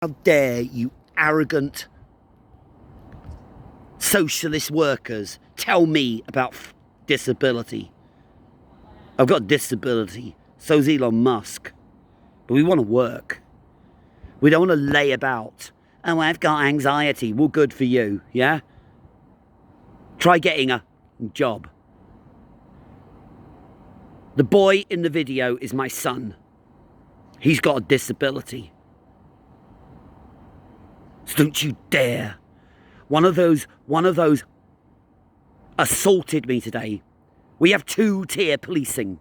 How dare you arrogant socialist workers tell me about disability. I've got disability, so's Elon Musk, but we want to work. We don't want to lay about. Oh, I've got anxiety. Well, good for you, yeah? Try getting a job. The boy in the video is my son. He's got a disability. So don't you dare. One of those assaulted me today. We have two-tier policing.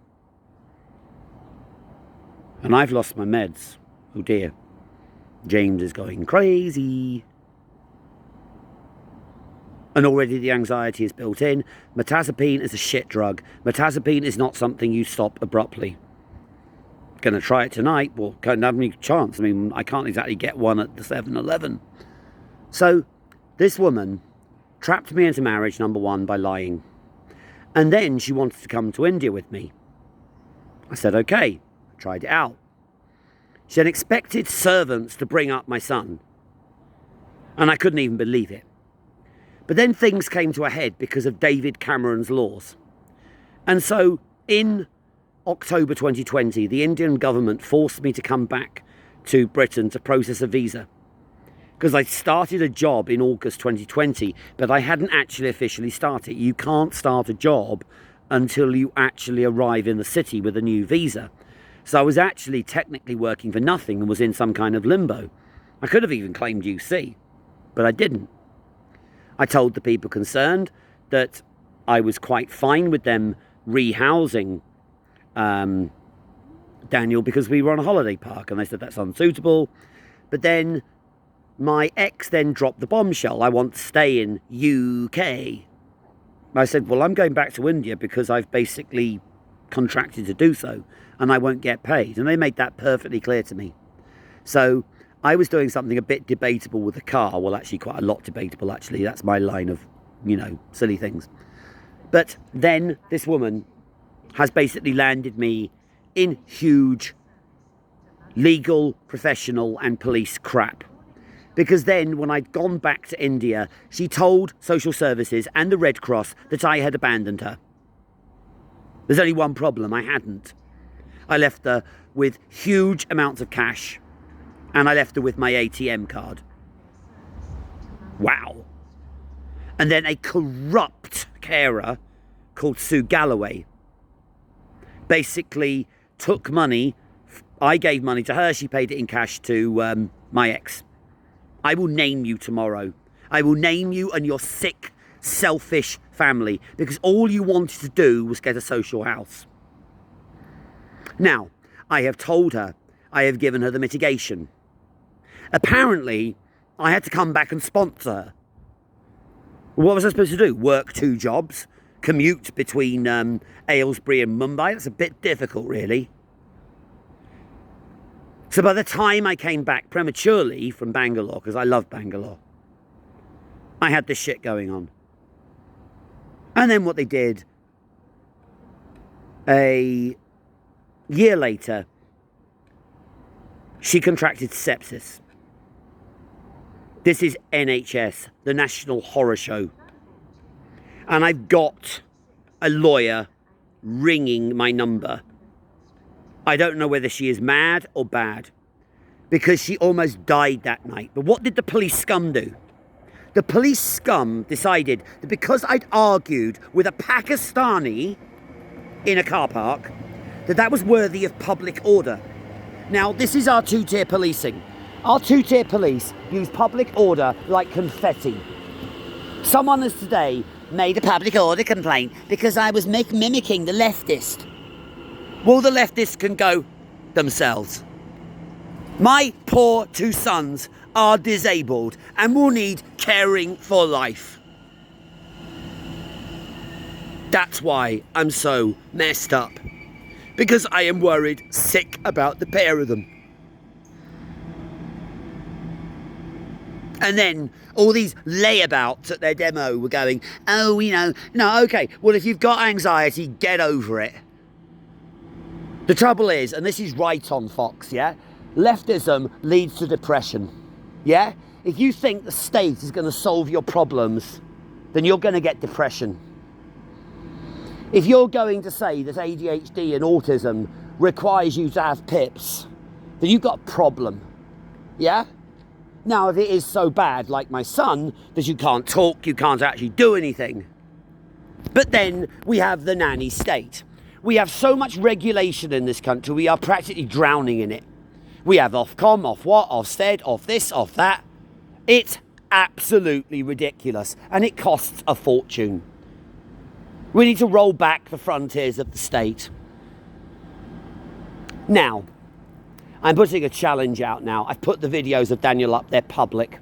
And I've lost my meds. Oh dear. James is going crazy. And already the anxiety is built in. Mirtazapine is a shit drug. Mirtazapine is not something you stop abruptly. Gonna try it tonight. Well, can't have any chance. I mean, I can't exactly get one at the 7-Eleven. So, this woman trapped me into marriage, number one, by lying. And then she wanted to come to India with me. I said, okay. I tried it out. She had expected servants to bring up my son. And I couldn't even believe it. But then things came to a head because of David Cameron's laws. And so, in October 2020, the Indian government forced me to come back to Britain to process a visa. Because I started a job in August 2020, but I hadn't actually officially started. You can't start a job until you actually arrive in the city with a new visa. So I was actually technically working for nothing and was in some kind of limbo. I could have even claimed UC, but I didn't. I told the people concerned that I was quite fine with them rehousing Daniel because we were on a holiday park, and they said that's unsuitable. But then my ex then dropped the bombshell. I want to stay in UK. I said, well, I'm going back to India because I've basically contracted to do so and I won't get paid. And they made that perfectly clear to me. So I was doing something a bit debatable with the car. Well, actually quite a lot debatable, actually. That's my line of, silly things. But then this woman has basically landed me in huge legal, professional and police crap. Because then, when I'd gone back to India, she told social services and the Red Cross that I had abandoned her. There's only one problem, I hadn't. I left her with huge amounts of cash, and I left her with my ATM card. Wow. And then a corrupt carer called Sue Galloway basically took money. I gave money to her, she paid it in cash to my ex. I will name you tomorrow. I will name you and your sick, selfish family because all you wanted to do was get a social house. Now, I have told her, I have given her the mitigation. Apparently, I had to come back and sponsor her. What was I supposed to do? Work 2 jobs? Commute between Aylesbury and Mumbai? That's a bit difficult, really. So by the time I came back prematurely from Bangalore, because I love Bangalore, I had this shit going on. And then what they did, a year later, she contracted sepsis. This is NHS, the National Horror Show. And I've got a lawyer ringing my number. I don't know whether she is mad or bad because she almost died that night. But what did the police scum do? The police scum decided that because I'd argued with a Pakistani in a car park, that was worthy of public order. Now, this is our 2-tier policing. Our 2-tier police use public order like confetti. Someone has today made a public order complaint because I was mimicking the leftist. Well, the leftists can go themselves. My poor 2 sons are disabled and will need caring for life. That's why I'm so messed up. Because I am worried sick about the pair of them. And then all these layabouts at their demo were going, oh, no, okay, well, if you've got anxiety, get over it. The trouble is, and this is right on Fox, yeah? Leftism leads to depression. Yeah? If you think the state is going to solve your problems, then you're going to get depression. If you're going to say that ADHD and autism requires you to have PIPs, then you've got a problem. Yeah? Now, if it is so bad, like my son, that you can't talk, you can't actually do anything. But then we have the nanny state. We have so much regulation in this country, we are practically drowning in it. We have Ofcom, Ofsted, off this, off that. It's absolutely ridiculous, and it costs a fortune. We need to roll back the frontiers of the state. Now, I'm putting a challenge out now. I've put the videos of Daniel up, they're public.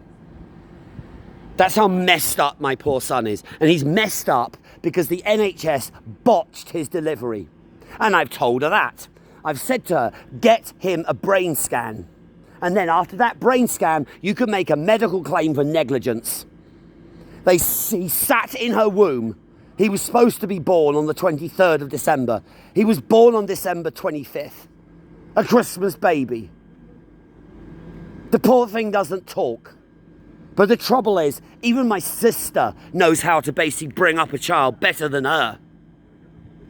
That's how messed up my poor son is. And he's messed up because the NHS botched his delivery. And I've told her that. I've said to her, get him a brain scan. And then after that brain scan, you can make a medical claim for negligence. He sat in her womb. He was supposed to be born on the 23rd of December. He was born on December 25th. A Christmas baby. The poor thing doesn't talk. But the trouble is, even my sister knows how to basically bring up a child better than her.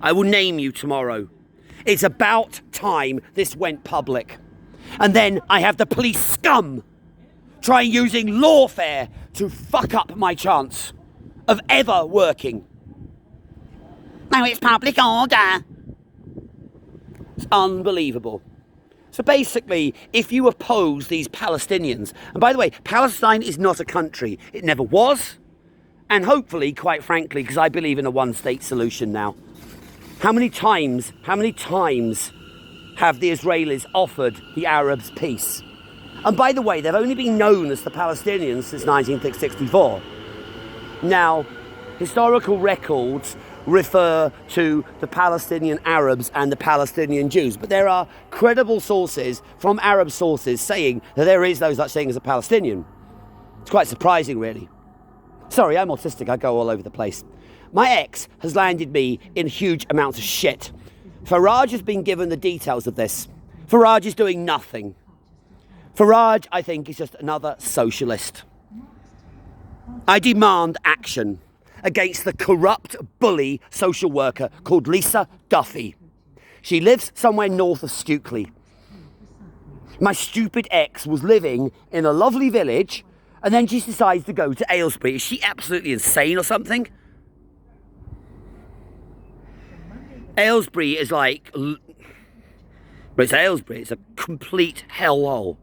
I will name you tomorrow. It's about time this went public. And then I have the police scum trying using lawfare to fuck up my chance of ever working. Now it's public order. It's unbelievable. So basically, if you oppose these Palestinians, and by the way, Palestine is not a country. It never was. And hopefully, quite frankly, because I believe in a one-state solution now. How many times have the Israelis offered the Arabs peace? And by the way, they've only been known as the Palestinians since 1964. Now, historical records refer to the Palestinian Arabs and the Palestinian Jews, but there are credible sources from Arab sources saying that there is no such thing as a Palestinian. It's quite surprising, really. Sorry, I'm autistic, I go all over the place. My ex has landed me in huge amounts of shit. Farage has been given the details of this. Farage is doing nothing. Farage, I think, is just another socialist. I demand action against the corrupt bully social worker called Lisa Duffy. She lives somewhere north of Stukely. My stupid ex was living in a lovely village, and then she decides to go to Aylesbury. Is she absolutely insane or something? Aylesbury is like... But it's Aylesbury, it's a complete hellhole.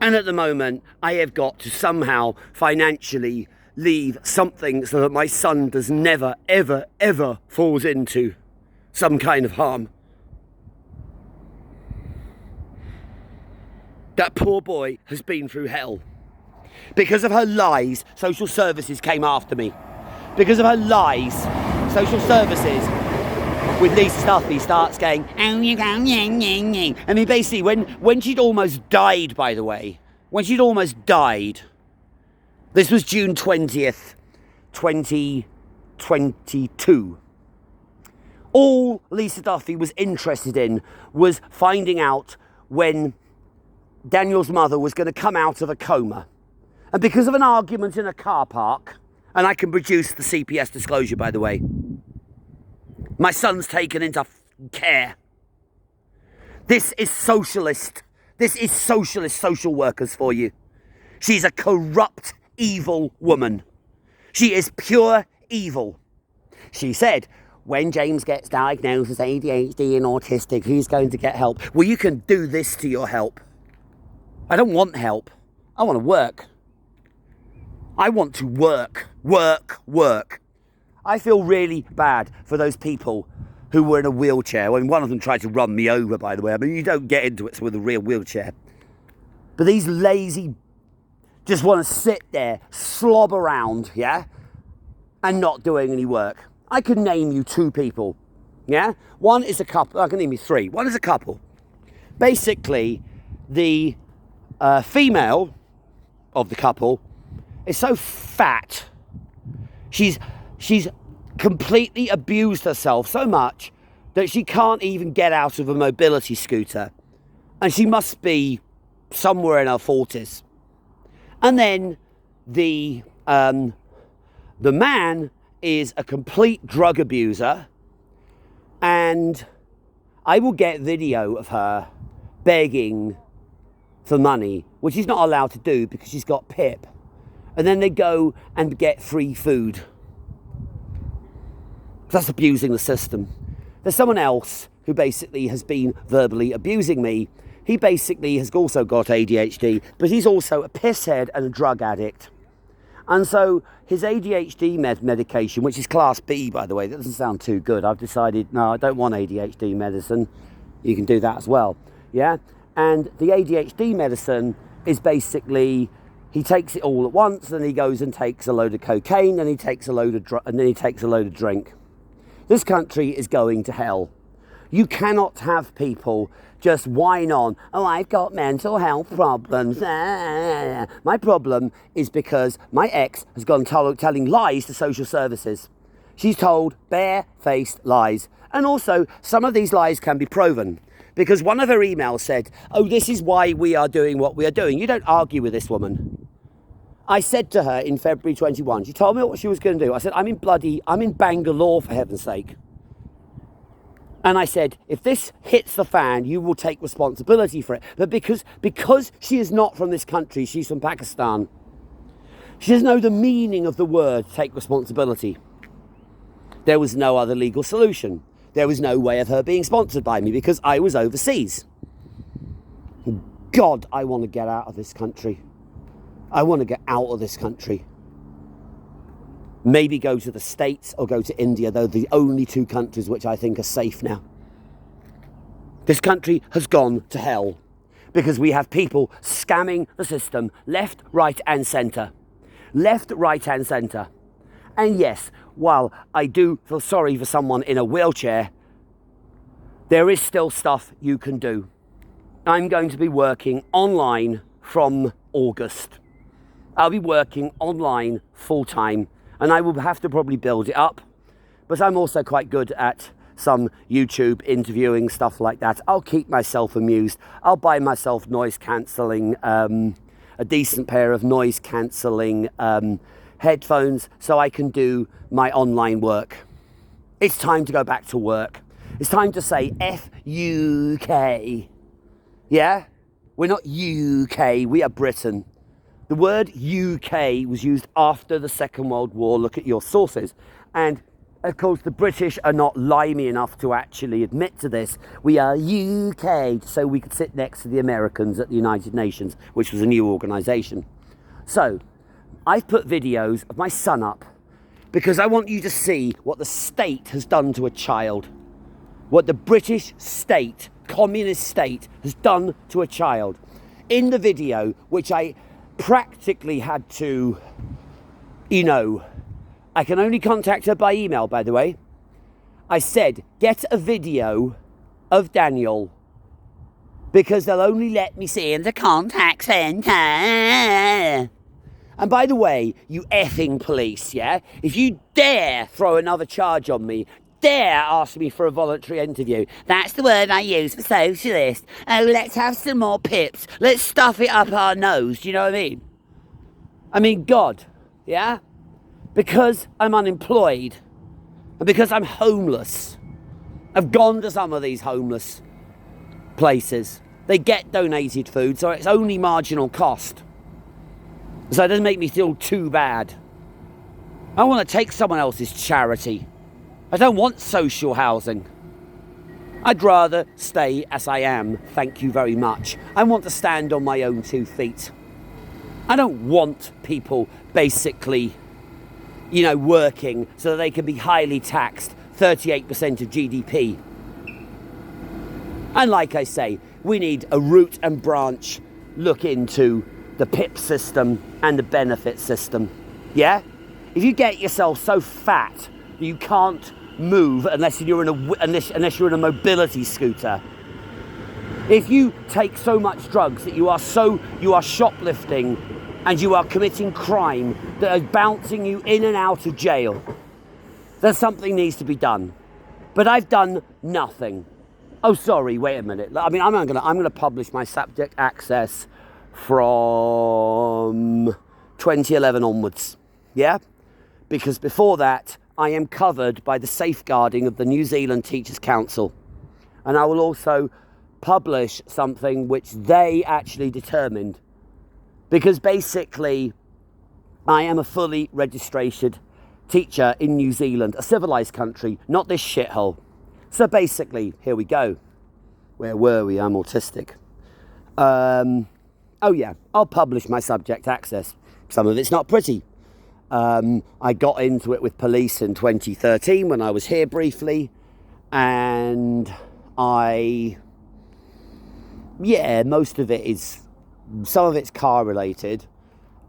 And at the moment, I have got to somehow financially leave something so that my son does never, ever, ever falls into some kind of harm. That poor boy has been through hell. Because of her lies, social services came after me. Because of her lies, social services, with Lisa Duffy, starts going, oh, you go, yang, yang, yang. I mean, basically, when she'd almost died, by the way, when she'd almost died, this was June 20th, 2022. All Lisa Duffy was interested in was finding out when Daniel's mother was going to come out of a coma. And because of an argument in a car park, and I can produce the CPS disclosure, by the way, my son's taken into care. This is socialist. This is socialist social workers for you. She's a corrupt, evil woman. She is pure evil. She said, when James gets diagnosed as ADHD and autistic, he's going to get help. Well, you can do this to your help. I don't want help. I want to work. I want to work. Work. I feel really bad for those people who were in a wheelchair. I mean, one of them tried to run me over, by the way. I mean, you don't get into it with a real wheelchair. But these lazy just want to sit there, slob around, yeah, and not doing any work. I could name you two people, yeah? One is a couple. I can name you three. One is a couple. Basically, the female of the couple is so fat. She's completely abused herself so much that she can't even get out of a mobility scooter. And she must be somewhere in her 40s. And then the man is a complete drug abuser, and I will get video of her begging for money, which she's not allowed to do because she's got PIP. And then they go and get free food. That's abusing the system. There's someone else who basically has been verbally abusing me. He basically has also got ADHD, but he's also a pisshead and a drug addict. And so his ADHD medication, which is class B, by the way, that doesn't sound too good. I've decided, no, I don't want ADHD medicine. You can do that as well, yeah? And the ADHD medicine is basically, he takes it all at once, then he goes and takes a load of cocaine, and he takes a load of drink. This country is going to hell. You cannot have people just whine on, oh, I've got mental health problems. My problem is because my ex has gone telling lies to social services. She's told bare-faced lies. And also, some of these lies can be proven. Because one of her emails said, oh, this is why we are doing what we are doing. You don't argue with this woman. I said to her in February 21, she told me what she was going to do. I said, I'm in Bangalore, for heaven's sake. And I said, if this hits the fan, you will take responsibility for it. But because she is not from this country, she's from Pakistan, she doesn't know the meaning of the word take responsibility. There was no other legal solution. There was no way of her being sponsored by me because I was overseas. God, I want to get out of this country. I want to get out of this country. Maybe go to the States or go to India. They're the only two countries which I think are safe now. This country has gone to hell because we have people scamming the system left, right and centre. Left, right and centre. And yes, while I do feel sorry for someone in a wheelchair, there is still stuff you can do. I'm going to be working online from August. I'll be working online full time, and I will have to probably build it up. But I'm also quite good at some YouTube interviewing, stuff like that. I'll keep myself amused. I'll buy myself noise cancelling, a decent pair of noise cancelling headphones so I can do my online work. It's time to go back to work. It's time to say F UK. Yeah? We're not UK, we are Britain. The word UK was used after the Second World War. Look at your sources. And of course, the British are not limey enough to actually admit to this. We are UK, so we could sit next to the Americans at the United Nations, which was a new organisation. So, I've put videos of my son up because I want you to see what the state has done to a child. What the British state, communist state, has done to a child. In the video, which I practically had to, I can only contact her by email, by the way. I said, get a video of Daniel because they'll only let me see in the contact centre. And by the way, you effing police, yeah? If you dare throw another charge on me, dare ask me for a voluntary interview. That's the word I use for socialist. Oh, let's have some more pips. Let's stuff it up our nose. Do you know what I mean? I mean, God, yeah? Because I'm unemployed and because I'm homeless. I've gone to some of these homeless places. They get donated food, so it's only marginal cost. So it doesn't make me feel too bad. I want to take someone else's charity. I don't want social housing. I'd rather stay as I am, thank you very much. I want to stand on my own 2 feet. I don't want people basically, working so that they can be highly taxed, 38% of GDP. And like I say, we need a root and branch look into the PIP system and the benefit system. Yeah? If you get yourself so fat that you can't move unless you're in a mobility scooter. If you take so much drugs that you are shoplifting and you are committing crime that are bouncing you in and out of jail, then something needs to be done. But I've done nothing. Oh, sorry, wait a minute. I mean, I'm gonna publish my subject access from 2011 onwards, yeah? Because before that, I am covered by the safeguarding of the New Zealand Teachers Council. And I will also publish something which they actually determined. Because basically, I am a fully registered teacher in New Zealand, a civilised country, not this shithole. So basically, here we go. Where were we? I'm autistic. Oh yeah, I'll publish my subject access. Some of it's not pretty. I got into it with police in 2013 when I was here briefly. And most of it is, some of it's car related.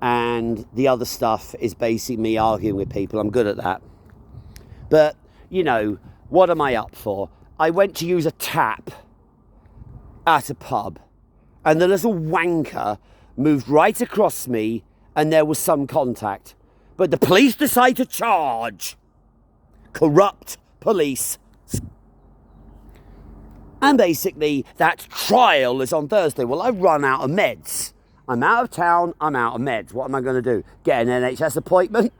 And the other stuff is basically me arguing with people. I'm good at that. But, you know, what am I up for? I went to use a tap at a pub. And the little wanker moved right across me and there was some contact. But the police decide to charge. Corrupt police. And basically, that trial is on Thursday. Well, I've run out of meds. I'm out of town, I'm out of meds. What am I going to do? Get an NHS appointment?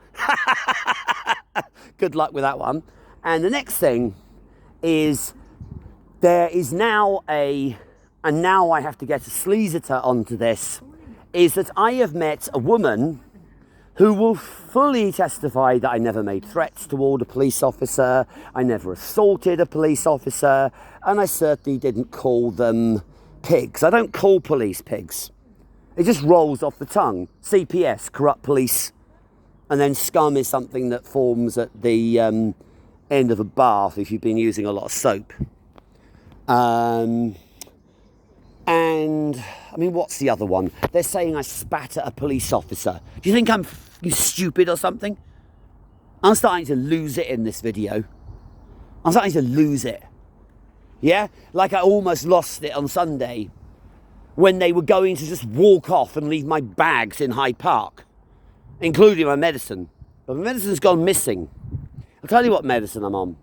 Good luck with that one. And the next thing is, there is now and now I have to get a solicitor onto this, is that I have met a woman who will fully testify that I never made threats toward a police officer, I never assaulted a police officer, and I certainly didn't call them pigs. I don't call police pigs. It just rolls off the tongue. CPS, corrupt police. And then scum is something that forms at the end of a bath if you've been using a lot of soap. And, I mean, what's the other one? They're saying I spat at a police officer. Do you think I'm stupid or something? I'm starting to lose it in this video. I'm starting to lose it. Yeah? Like I almost lost it on Sunday when they were going to just walk off and leave my bags in Hyde Park, including my medicine. But my medicine's gone missing. I'll tell you what medicine I'm on.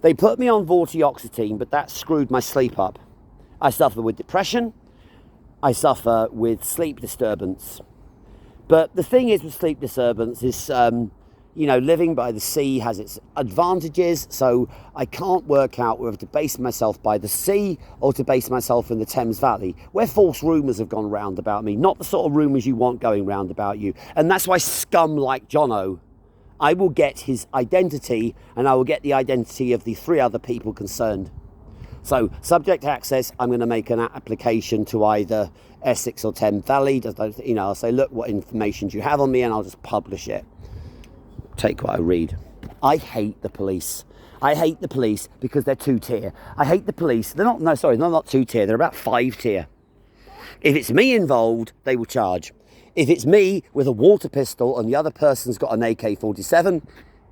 They put me on vortioxetine, but that screwed my sleep up. I suffer with depression. I suffer with sleep disturbance. But the thing is with sleep disturbance is, living by the sea has its advantages. So I can't work out whether to base myself by the sea or to base myself in the Thames Valley, where false rumours have gone round about me. Not the sort of rumours you want going round about you. And that's why scum like Jono, I will get his identity and I will get the identity of the 3 other people concerned. So, subject access, I'm going to make an application to either Essex or Thames Valley. I'll say, look, what information do you have on me? And I'll just publish it. Take what I read. I hate the police. I hate the police because they're 2-tier. I hate the police. They're not 2-tier. They're about 5-tier. If it's me involved, they will charge. If it's me with a water pistol and the other person's got an AK-47,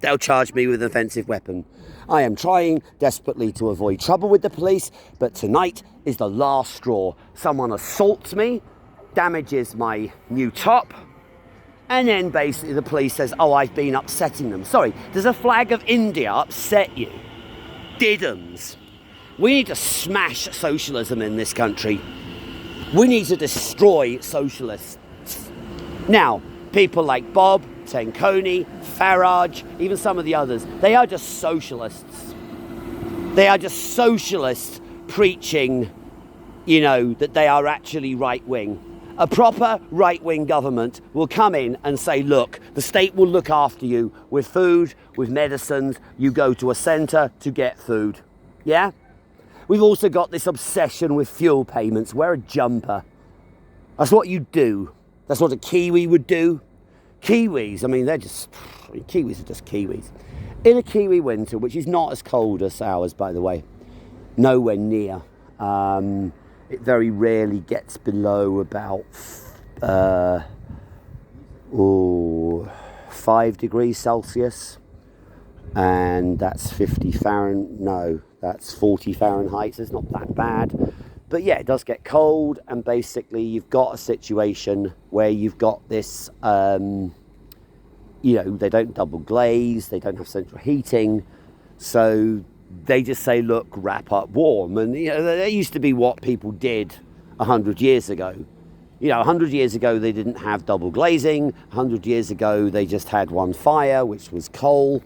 they'll charge me with an offensive weapon. I am trying desperately to avoid trouble with the police, but tonight is the last straw. Someone assaults me, damages my new top, and then basically the police says, oh, I've been upsetting them. Sorry, does a flag of India upset you? Diddums. We need to smash socialism in this country. We need to destroy socialists. Now, people like Bob, Tenkoni, Farage, even some of the others, they are just socialists. They are just socialists preaching, that they are actually right-wing. A proper right-wing government will come in and say, look, the state will look after you with food, with medicines. You go to a centre to get food. Yeah? We've also got this obsession with fuel payments. Wear a jumper. That's what you do. That's what a Kiwi would do. Kiwis, Kiwis are just Kiwis. In a Kiwi winter, which is not as cold as ours, by the way, nowhere near. It very rarely gets below about 5 degrees Celsius, and that's 40 Fahrenheit, so it's not that bad. But yeah, it does get cold, and basically you've got a situation where you've got this, they don't double glaze, they don't have central heating, so they just say, look, wrap up warm. And, that used to be what people did 100 years ago. You know, 100 years ago, they didn't have double glazing. 100 years ago, they just had one fire, which was coal.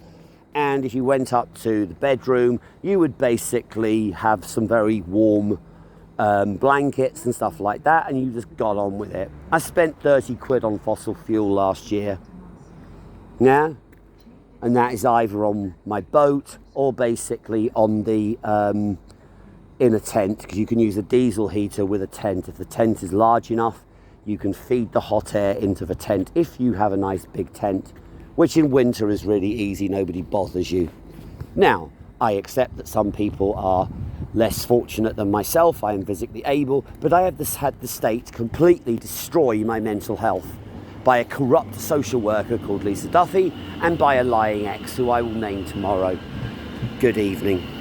And if you went up to the bedroom, you would basically have some very warm blankets and stuff like that, and you just got on with it. I spent 30 quid on fossil fuel last year. Yeah? And that is either on my boat or basically on the in a tent, because you can use a diesel heater with a tent. If the tent is large enough, you can feed the hot air into the tent if you have a nice big tent, which in winter is really easy, nobody bothers you. Now, I accept that some people are less fortunate than myself. I am physically able, but I have had the state completely destroy my mental health by a corrupt social worker called Lisa Duffy and by a lying ex who I will name tomorrow. Good evening.